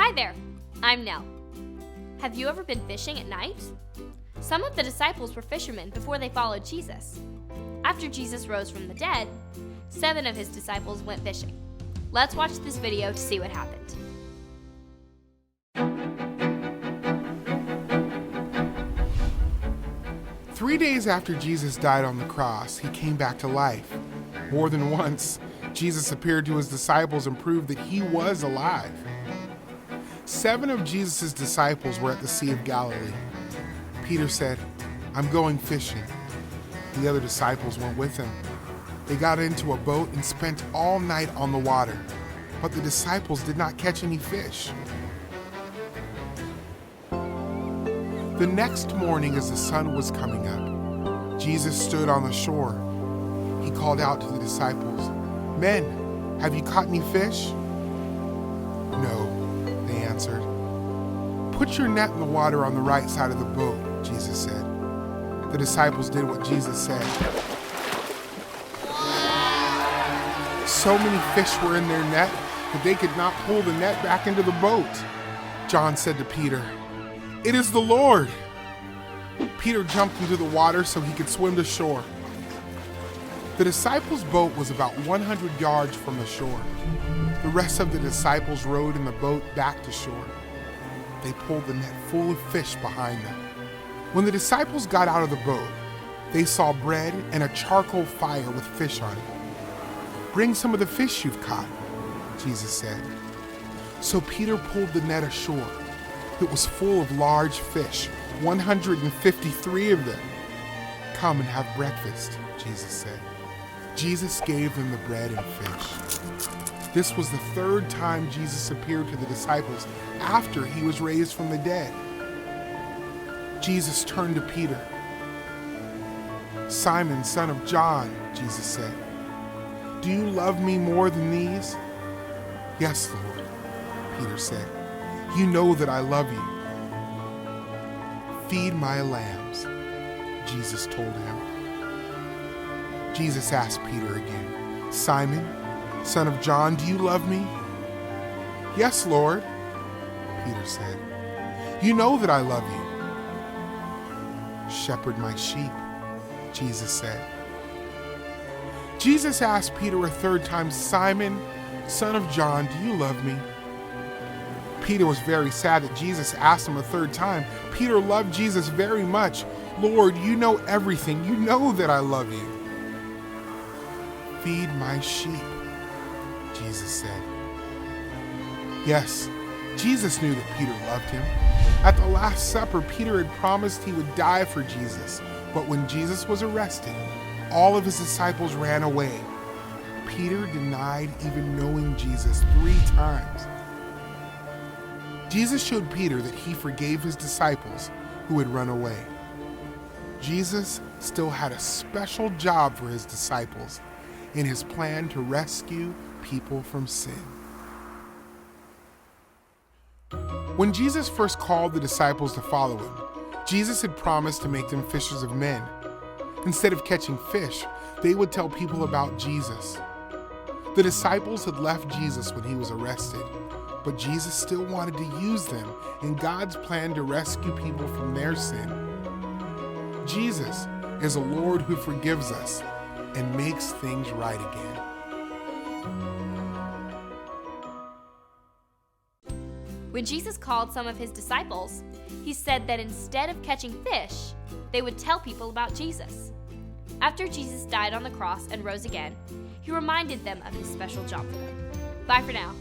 Hi there, I'm Nell. Have you ever been fishing at night? Some of the disciples were fishermen before they followed Jesus. After Jesus rose from the dead, 7 of his disciples went fishing. Let's watch this video to see what happened. Three days after Jesus died on the cross, he came back to life. More than once, Jesus appeared to his disciples and proved that he was alive. 7 of Jesus' disciples were at the Sea of Galilee. Peter said, "I'm going fishing." The other disciples went with him. They got into a boat and spent all night on the water, but the disciples did not catch any fish. The next morning, as the sun was coming up, Jesus stood on the shore. He called out to the disciples, "Men, have you caught any fish?" "No," they answered. "Put your net in the water on the right side of the boat," Jesus said. The disciples did what Jesus said. So many fish were in their net that they could not pull the net back into the boat. John said to Peter, "It is the Lord." Peter jumped into the water so he could swim to shore. The disciples' boat was about 100 yards from the shore. The rest of the disciples rowed in the boat back to shore. They pulled the net full of fish behind them. When the disciples got out of the boat, they saw bread and a charcoal fire with fish on it. "Bring some of the fish you've caught," Jesus said. So Peter pulled the net ashore. It was full of large fish, 153 of them. "Come and have breakfast," Jesus said. Jesus gave them the bread and fish. This was the 3rd time Jesus appeared to the disciples after he was raised from the dead. Jesus turned to Peter. "Simon, son of John," Jesus said, "do you love me more than these?" "Yes, Lord," Peter said. "You know that I love you." "Feed my lambs," Jesus told him. Jesus asked Peter again, "Simon, son of John, do you love me?" "Yes, Lord," Peter said. "You know that I love you." "Shepherd my sheep," Jesus said. Jesus asked Peter a 3rd time, "Simon, son of John, do you love me?" Peter was very sad that Jesus asked him a 3rd time. Peter loved Jesus very much. "Lord, you know everything. You know that I love you." "Feed my sheep," Jesus said. Yes, Jesus knew that Peter loved him. At the Last Supper, Peter had promised he would die for Jesus, but when Jesus was arrested, all of his disciples ran away. Peter denied even knowing Jesus 3 times. Jesus showed Peter that he forgave his disciples who had run away. Jesus still had a special job for his disciples in his plan to rescue people from sin. When Jesus first called the disciples to follow him, Jesus had promised to make them fishers of men. Instead of catching fish, they would tell people about Jesus. The disciples had left Jesus when he was arrested, but Jesus still wanted to use them in God's plan to rescue people from their sin. Jesus is a Lord who forgives us and makes things right again. When Jesus called some of his disciples, he said that instead of catching fish, they would tell people about Jesus. After Jesus died on the cross and rose again, he reminded them of his special job for them. Bye for now.